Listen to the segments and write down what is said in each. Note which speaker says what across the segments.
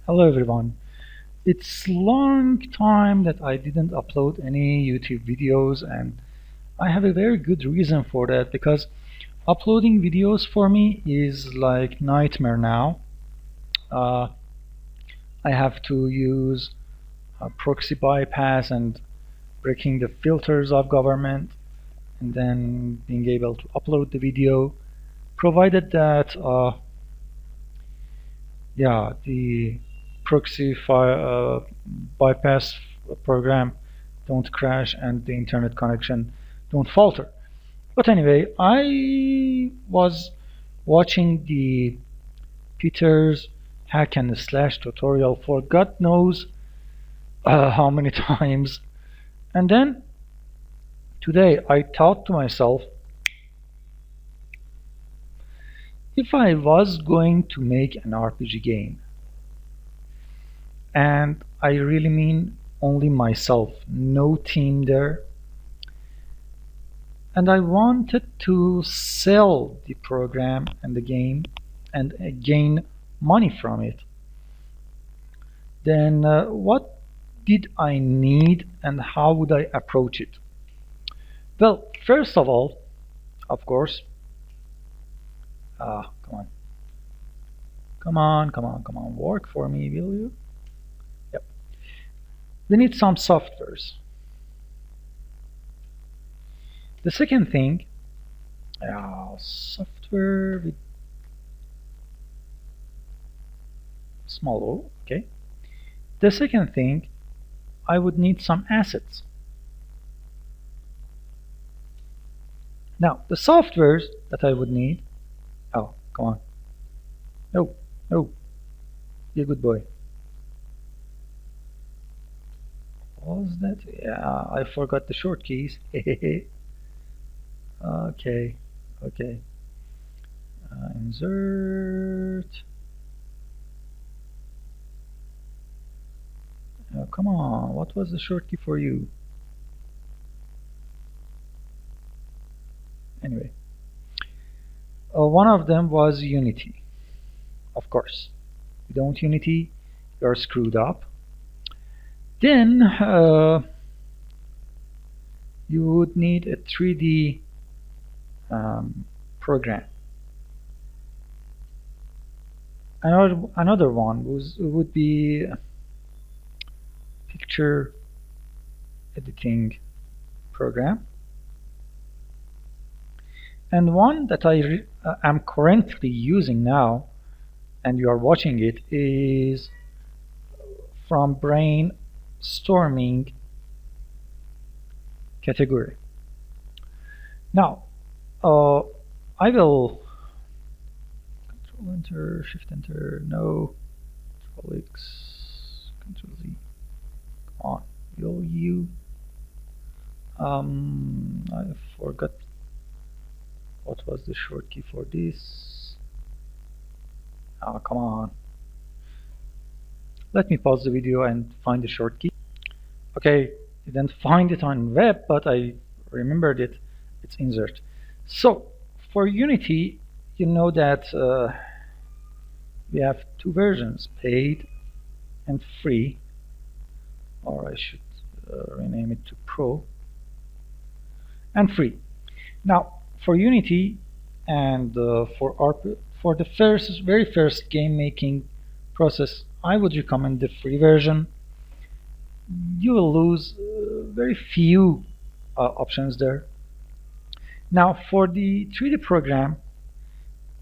Speaker 1: Hello everyone. It's long time that I didn't upload any YouTube videos, and I have a very good reason for that because uploading videos for me is like nightmare now. Uh, I have to use a proxy bypass and breaking the filters of government and then being able to upload the video provided that the proxy bypass program don't crash and the internet connection don't falter. But anyway, I was watching the Peter's hack and slash tutorial for God knows how many times, and then today I thought to myself, if I was going to make an RPG game, and I really mean only myself, no team there, and I wanted to sell the program and the game and gain money from it, then what did I need and how would I approach it? Well, first of all, of course, come on, work for me, will you? Yep. We need some softwares. The second thing, software with small o, okay. The second thing, I would need some assets. Now, the softwares that I would need, oh, come on. No, no, be a good boy. What was that? Yeah, I forgot the short keys. Okay, okay. Insert. Oh, come on, what was the short key for you? Anyway, one of them was Unity. Of course, if you don't Unity, you're screwed up. Then you would need a 3D program. Another one would be picture editing program, and one that I am currently using now, and you are watching it, is from brainstorming category. Now, I will Control Enter, Shift Enter, no, Control X, Control Z. Come on, will you? I forgot what was the short key for this. Oh, come on. Let me pause the video and find the short key. Okay, didn't find it on web, but I remembered it. It's insert. So for Unity, you know that we have two versions, paid and free, or I should rename it to Pro and free. Now for Unity and for the very first game making process, I would recommend the free version. You will lose very few options there. Now for the 3D program,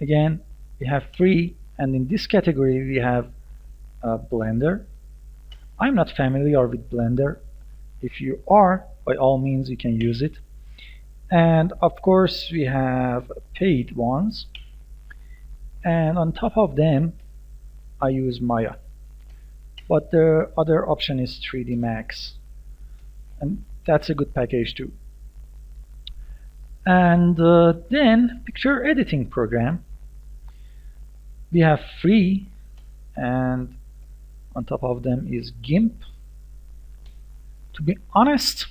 Speaker 1: again, we have free, and in this category we have Blender. I'm not familiar with Blender. If you are, by all means you can use it. And of course we have paid ones, and on top of them I use Maya, but the other option is 3D Max, and that's a good package too. And then picture editing program, we have free, and on top of them is GIMP. To be honest,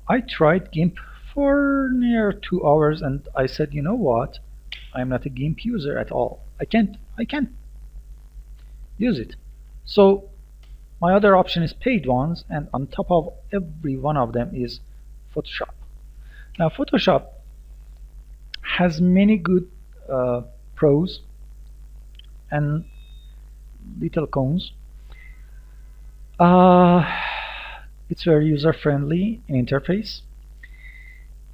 Speaker 1: I tried GIMP for near 2 hours and I said, you know what, I'm not a GIMP user at all. I can't use it. So my other option is paid ones, and on top of every one of them is Photoshop. Now Photoshop has many good uh, pros and little cons. Uh, it's very user friendly in interface.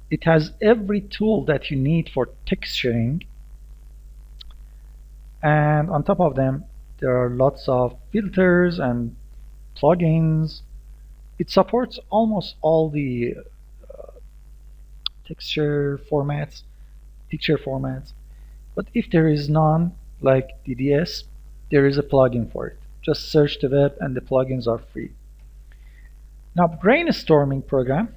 Speaker 1: It has every tool that you need for texturing, and on top of them there are lots of filters and plugins. It supports almost all the texture formats, picture formats. But if there is none, like DDS, there is a plugin for it. Just search the web and the plugins are free. Now, brainstorming program,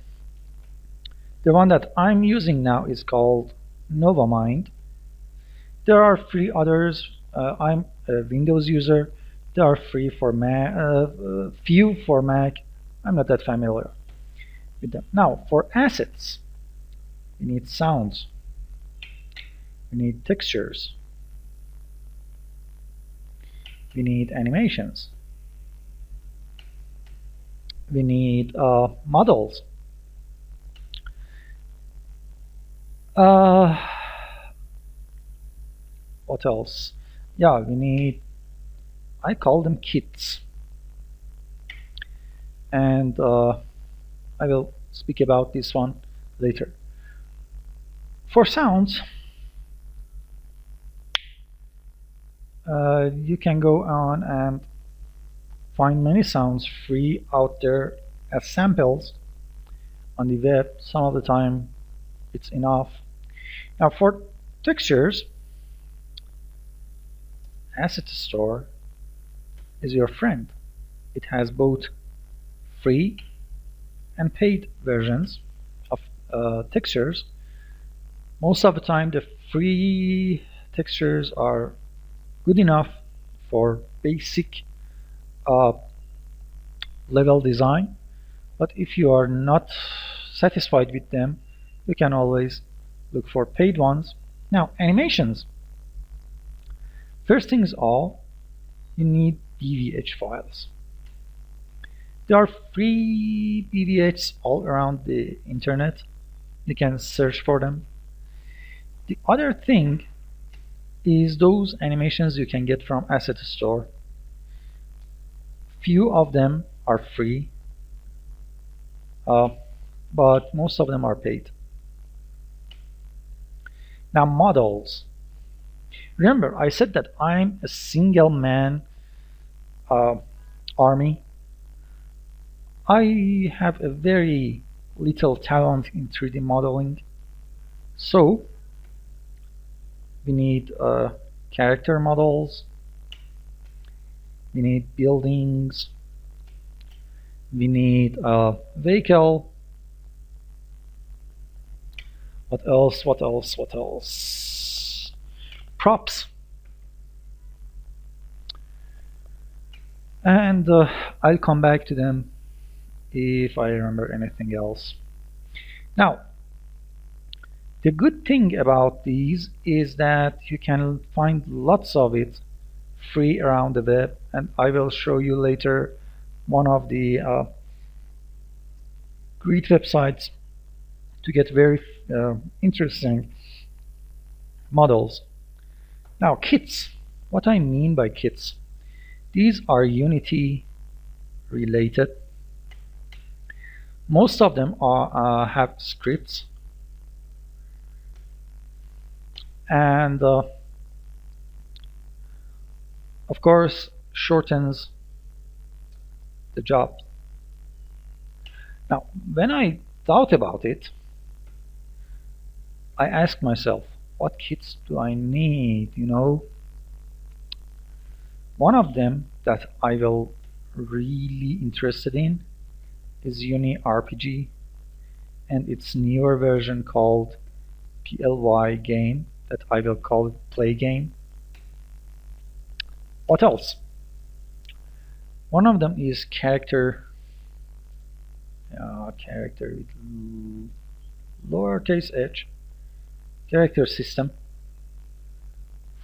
Speaker 1: the one that I'm using now is called NovaMind. There are free others. I'm a Windows user. They are free for Mac, few for Mac. I'm not that familiar with them. Now, for assets, we need sounds, we need textures, we need animations, we need models. Uh, what else? Yeah, we need, I call them kits. And I will speak about this one later. For sounds, you can go on and find many sounds free out there as samples on the web. Some of the time it's enough. Now for textures, Asset Store is your friend. It has both free and paid versions of textures. Most of the time the free textures are good enough for basic uh, level design, but if you are not satisfied with them, you can always look for paid ones. Now animations, first thing is all, you need BVH files. There are free BVHs all around the internet. You can search for them. The other thing is those animations you can get from Asset Store. Few of them are free, uh, but most of them are paid. Now models. Remember, I said that I'm a single man uh, army. I have a very little talent in 3D modeling, so we need character models, we need buildings, we need a vehicle. What else? What else? What else? Props. And I'll come back to them if I remember anything else. Now, the good thing about these is that you can find lots of it free around the web, and I will show you later one of the great websites to get very interesting models. Now kits, what I mean by kits, these are Unity related. Most of them are have scripts, and of course shortens the job. Now when I thought about it, I asked myself, what kits do I need, you know? One of them that I will really interested in is Uni RPG and its newer version called PLY game that I will call it play game. What else? One of them is character with lowercase h, character system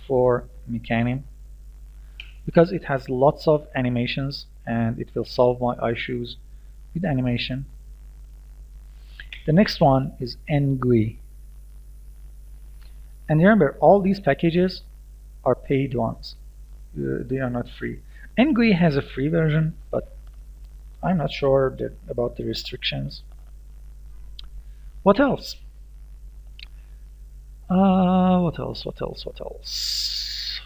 Speaker 1: for Mechanim. because it has lots of animations and it will solve my issues with animation. The next one is ngui. And remember, all these packages are paid ones. They are not free. ngui has a free version, but I'm not sure about the restrictions. What else? What else? What else? What else?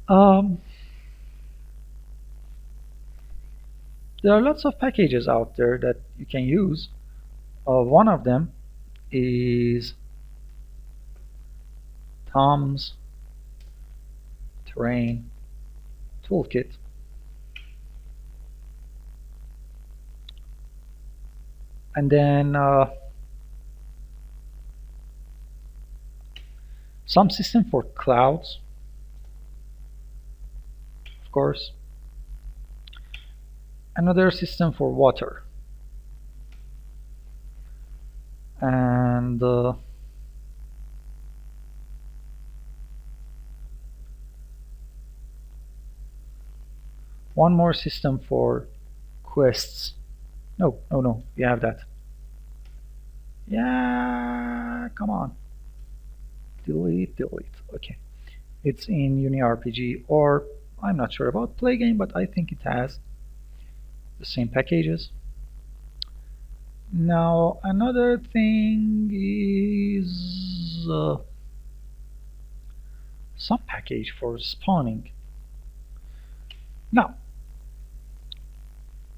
Speaker 1: Um, there are lots of packages out there that you can use. One of them is Tom's Terrain Toolkit. And then some system for clouds, of course. Another system for water. And one more system for quests. No, no, no, we have that. Yeah, come on. Delete, delete. Okay. It's in UniRPG, or I'm not sure about Play Game, but I think it has the same packages. Now, another thing is some package for spawning. Now,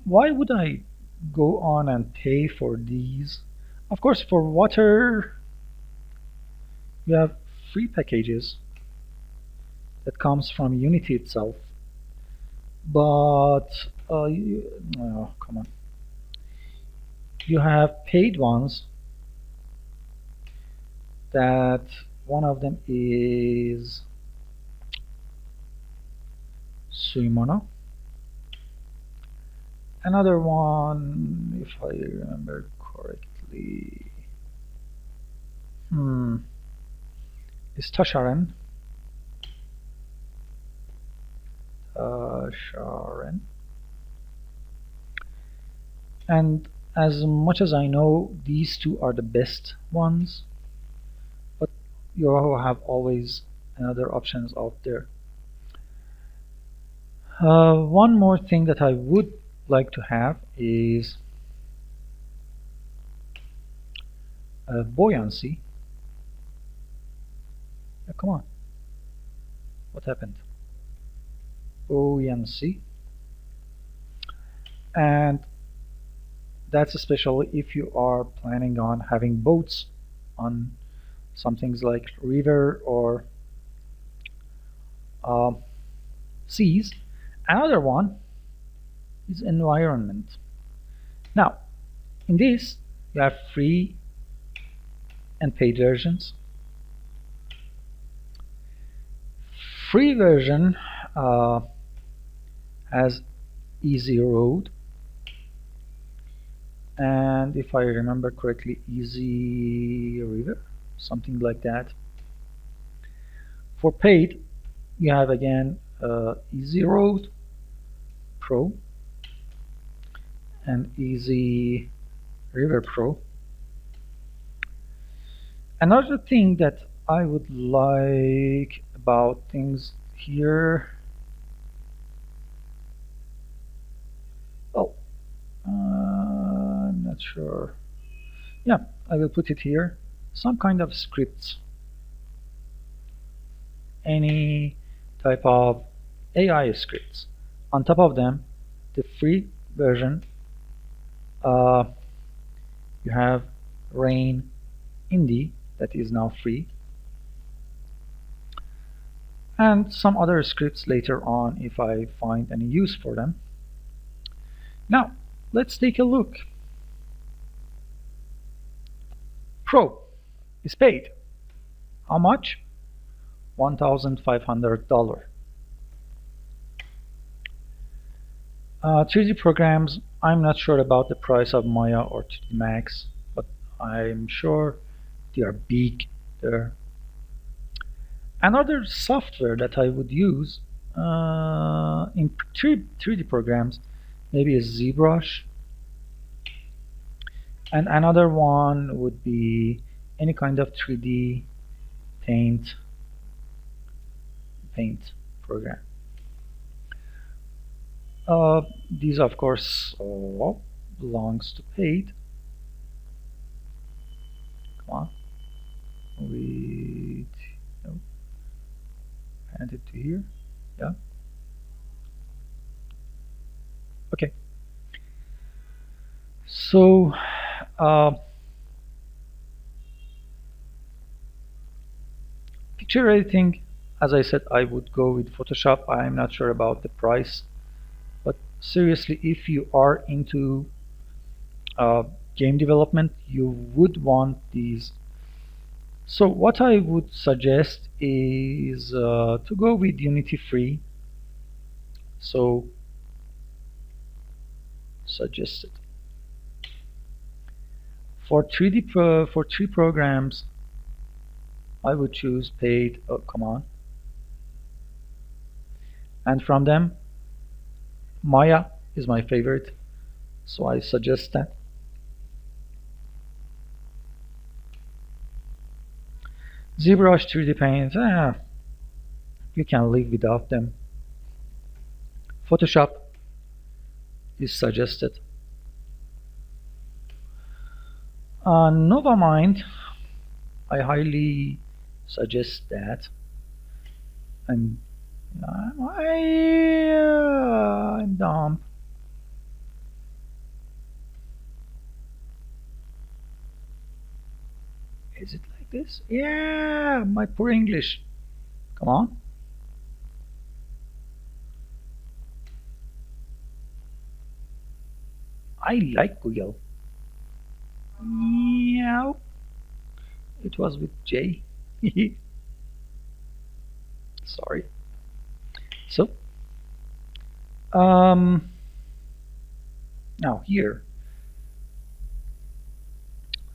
Speaker 1: why would I go on and pay for these? Of course, for water, you have free packages that comes from Unity itself. But, oh, come on. You have paid ones that one of them is Suimono. Another one, if I remember correctly, is Tasharen. And as much as I know, these two are the best ones, but you have always other options out there. One more thing that I would like to have is buoyancy. Come on, what happened? Buoyancy, and that's especially if you are planning on having boats on some things like river or seas. Another one is environment. Now, in this, you have free and paid versions. Free version has Easy Road, and if I remember correctly, Easy River, something like that. For paid, you have again Easy Road Pro and Easy River Pro. Another thing that I would like about things here, I'm not sure. Yeah, I will put it here. Some kind of scripts. Any type of AI scripts. On top of them, the free version, you have Rain Indie that is now free, and some other scripts later on if I find any use for them. Now, let's take a look. Pro is paid. How much? $1,500. 3D programs, I'm not sure about the price of Maya or 3D Max, but I'm sure they are big there. Another software that I would use in 3D programs maybe is ZBrush, and another one would be any kind of 3D paint paint program. These of course belongs to paid. Come on, wait, no, add it to here. Yeah, okay. So uh, picture editing, as I said, I would go with Photoshop. I'm not sure about the price, but seriously, if you are into uh, game development, you would want these. So what I would suggest is to go with Unity free. So suggested for 3D for 3 programs, I would choose paid. Oh, come on. And from them, Maya is my favorite, so I suggest that. ZBrush 3D Paint, you can live without them. Photoshop is suggested. NovaMind, I highly suggest that. And I'm dumb. Is it like this? Yeah, my poor English. Come on. I like Google. Yeah, it was with J. Sorry. So, um, now here,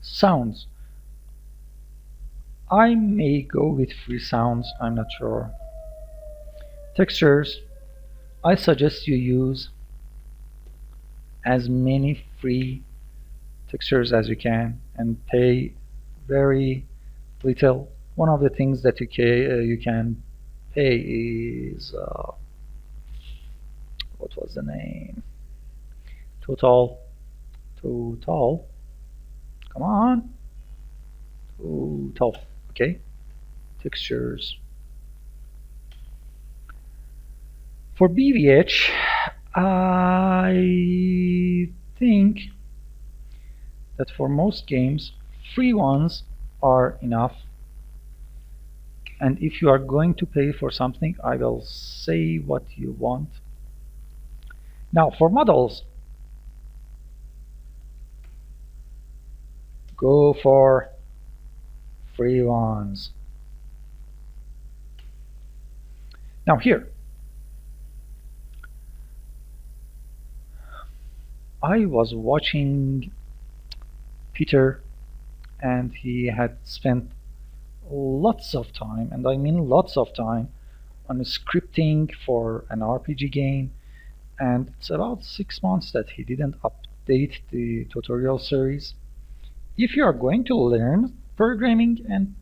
Speaker 1: sounds. I may go with free sounds, I'm not sure. Textures, I suggest you use as many free textures as you can and pay very little. One of the things that you can pay is what was the name? Total. Come on. Total. Okay. Textures. For BVH, I think that for most games, free ones are enough. And if you are going to pay for something, I will say what you want. Now, for models, go for free ones. Now here, I was watching Peter, and he had spent lots of time, and I mean lots of time, on scripting for an RPG game, and it's about 6 months that he didn't update the tutorial series. If you are going to learn programming and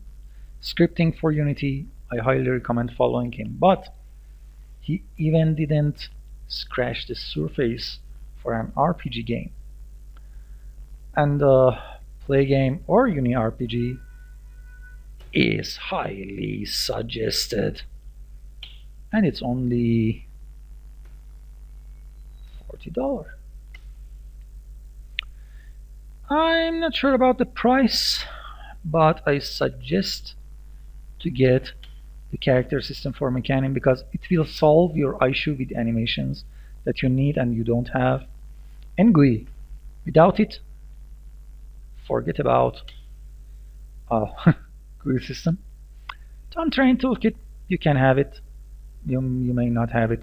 Speaker 1: scripting for Unity, I highly recommend following him, but he even didn't scratch the surface for an RPG game. And Play game or Uni RPG is highly suggested, and it's only $40. I'm not sure about the price, but I suggest to get the character system for Mechanic because it will solve your issue with animations that you need and you don't have. And GUI, without it, forget about GUI system. Tom Train Toolkit, you can have it, you may not have it.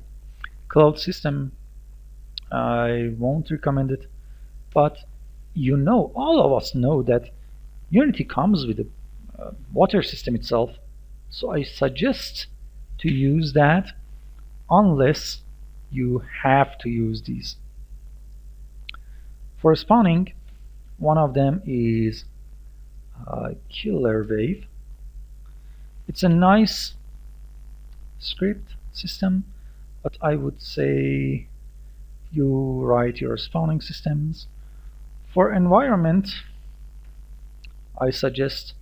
Speaker 1: Cloud system, I won't recommend it, but you know, all of us know that Unity comes with a water system itself. So I suggest to use that unless you have to use these. For spawning, one of them is killer wave. It's a nice script system, but I would say you write your spawning systems. For environment, I suggest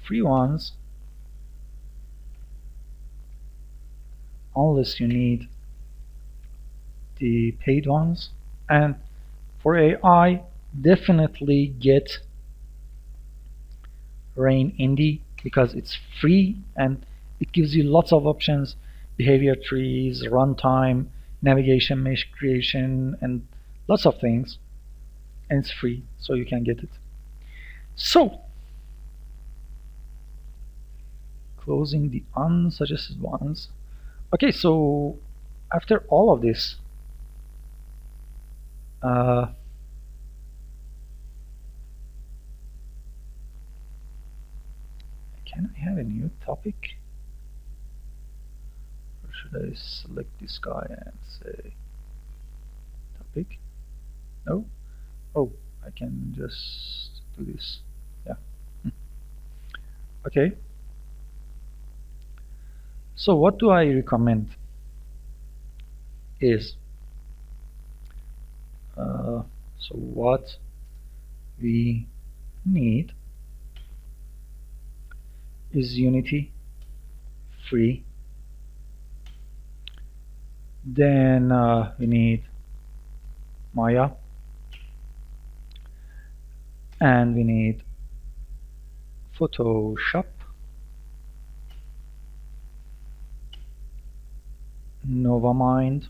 Speaker 1: free ones unless you need the paid ones. And for AI, definitely get Rain Indie because it's free and it gives you lots of options: behavior trees, runtime, navigation mesh creation, and lots of things. And it's free, so you can get it. So, closing the unsuggested ones. Okay, so after all of this, uh, can I have a new topic? Or should I select this guy and say topic? No? Oh, I can just do this. Yeah. Okay. So what do I recommend is so what we need is Unity free. Then we need Maya, and we need Photoshop, NovaMind,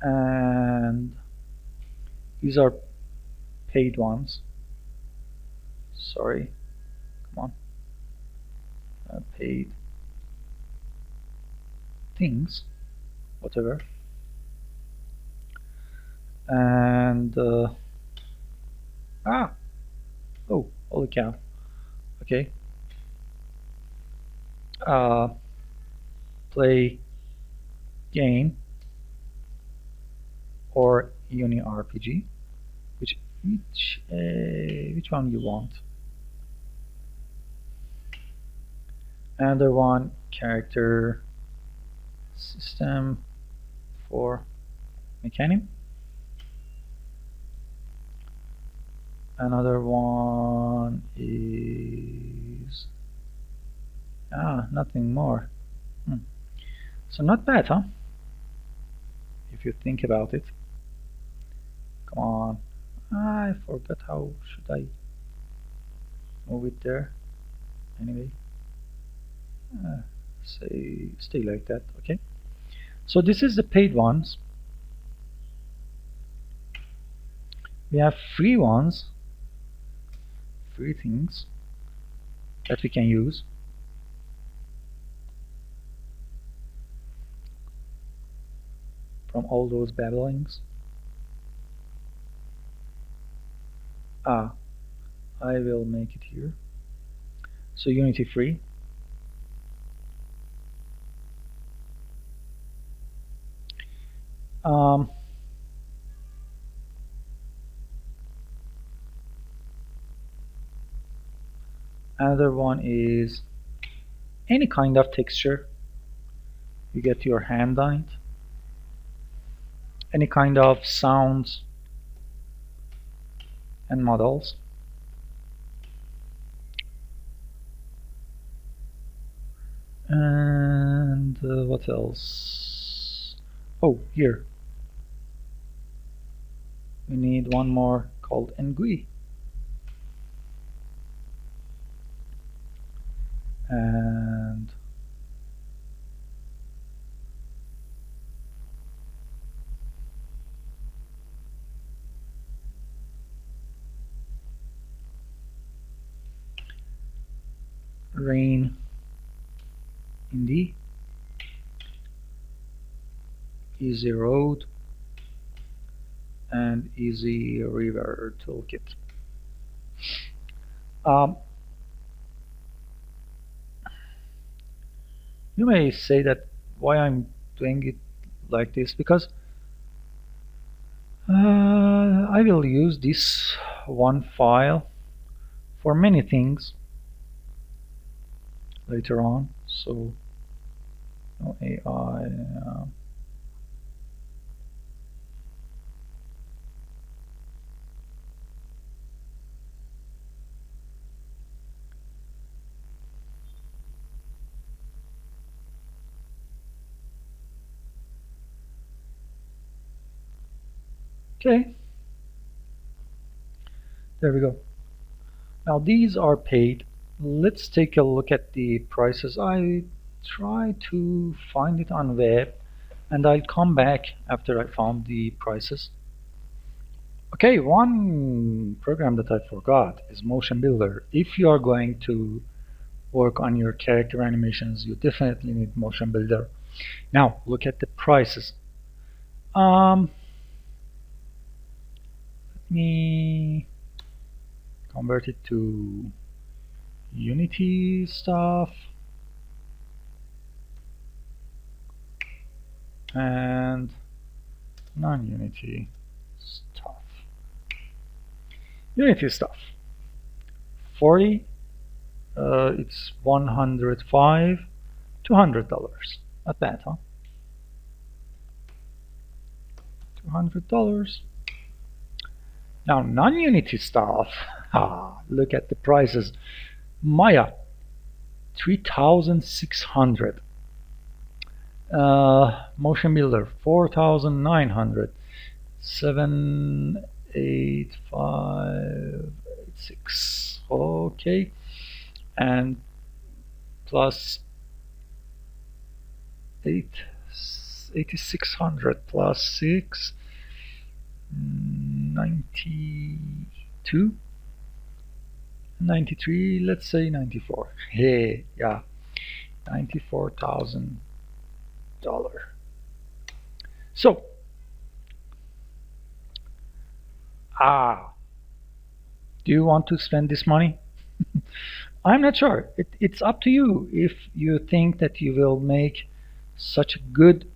Speaker 1: and these are paid ones. Sorry, come on. Paid things, whatever. And oh, holy cow. Okay. Play game or Uni RPG, which one you want. Another one, character system for Mechanim. Another one is nothing more. So not bad, huh? If you think about it. Come on. I forgot how should I move it there. Anyway, stay like that. Okay. So this is the paid ones. We have free ones, free things that we can use. From all those babblings. I will make it here. So Unity free. Another one is any kind of texture you get your hand on it. Any kind of sounds and models. And what else? Oh, here. We need one more called ngui. And rain indie, easy road, and easy river toolkit. Um, you may say that why I'm doing it like this, because I will use this one file for many things later on. So no AI. Okay, there we go. Now these are paid. Let's take a look at the prices. I try to find it on web, and I'll come back after I found the prices. Okay, one program that I forgot is Motion Builder. If you are going to work on your character animations, you definitely need Motion Builder. Now look at the prices. Let me convert it to Unity stuff and non-Unity stuff. Unity stuff. 40. It's 105, $200. Not bad, huh? $200. Now non-Unity stuff. Look at the prices. Maya, 3,600. Motion Builder, 4,900. 78586. Okay, and plus 8600 plus 6, 92, 93. Let's say 94. Hey, yeah, $94,000. So do you want to spend this money? I'm not sure. It's up to you. If you think that you will make such a good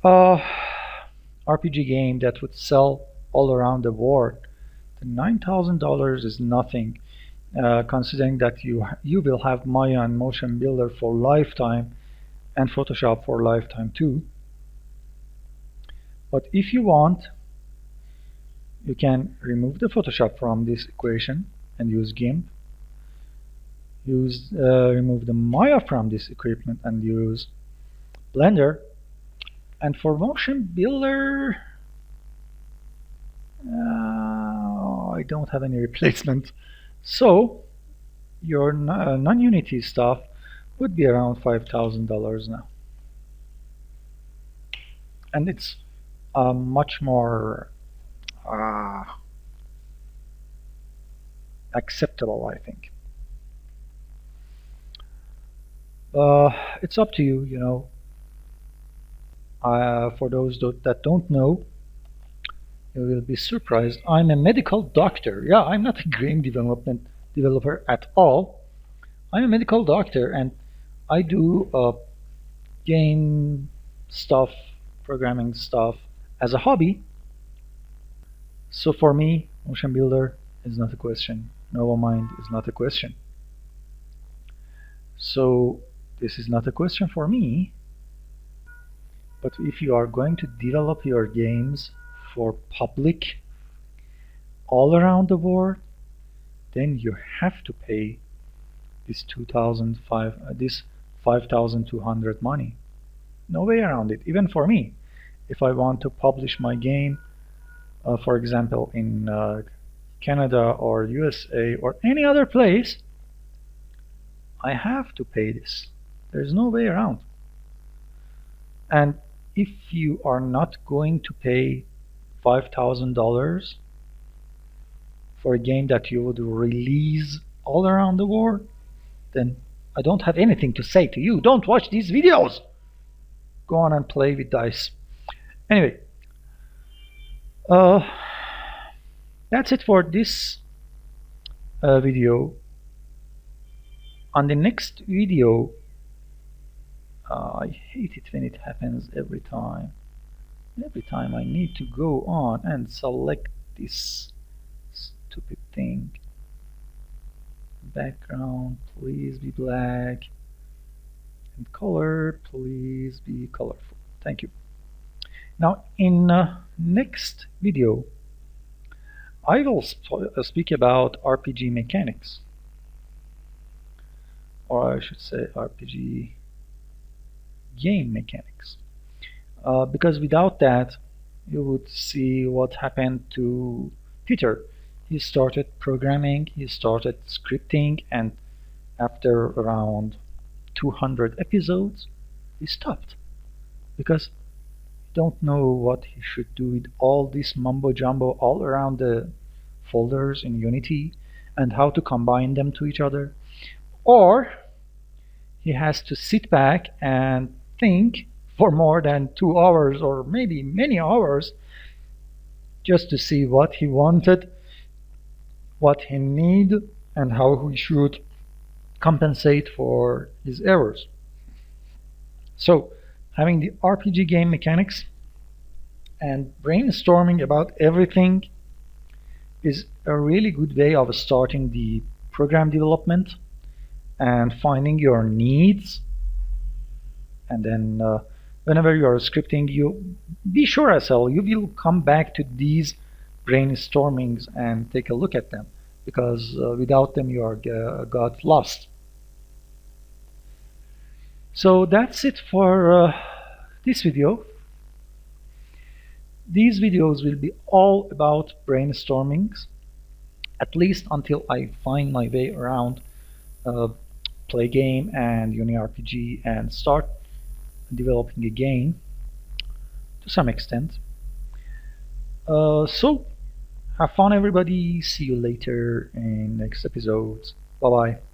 Speaker 1: RPG game that would sell all around the world, then $9,000 is nothing. Considering that you will have Maya and Motion Builder for lifetime and Photoshop for lifetime too. But if you want, you can remove the Photoshop from this equation and use GIMP. Remove the Maya from this equipment and use Blender. And for Motion Builder, I don't have any replacement. So your non-Unity stuff would be around $5,000 now. And it's much more acceptable, I think. It's up to you, you know. For those that don't know, you will be surprised. I'm a medical doctor. Yeah, I'm not a game development developer at all. I'm a medical doctor, and I do game stuff, programming stuff as a hobby. So for me, Motion Builder is not a question. Novamind is not a question. So this is not a question for me. But if you are going to develop your games for public all around the world, then you have to pay this 5,200 money. No way around it. Even for me, if I want to publish my game, for example, in Canada or USA or any other place, I have to pay this. There's no way around. And if you are not going to pay $5,000 for a game that you would release all around the world, then I don't have anything to say to you. Don't watch these videos. Go on and play with dice. Anyway, That's it for this video. On the next video, I hate it when it happens every time. Every time I need to go on and select this stupid thing. Background, please be black. And color, please be colorful. Thank you. Now, in next video, I will speak about RPG mechanics, or I should say RPG game mechanics, because without that, you would see what happened to Peter. He started programming, he started scripting, and after around 200 episodes, he stopped because he don't know what he should do with all this mumbo jumbo all around the folders in Unity and how to combine them to each other. Or he has to sit back and think for more than 2 hours or maybe many hours just to see what he wanted, what he needed, and how he should compensate for his errors. So, having the RPG game mechanics and brainstorming about everything is a really good way of starting the program development and finding your needs. And then whenever you are scripting, you be sure as hell you will come back to these brainstormings and take a look at them, because without them you are got lost. So that's it for this video. These videos will be all about brainstormings, at least until I find my way around play game and UniRPG and start developing a game to some extent. So have fun everybody, see you later in next episodes. Bye bye.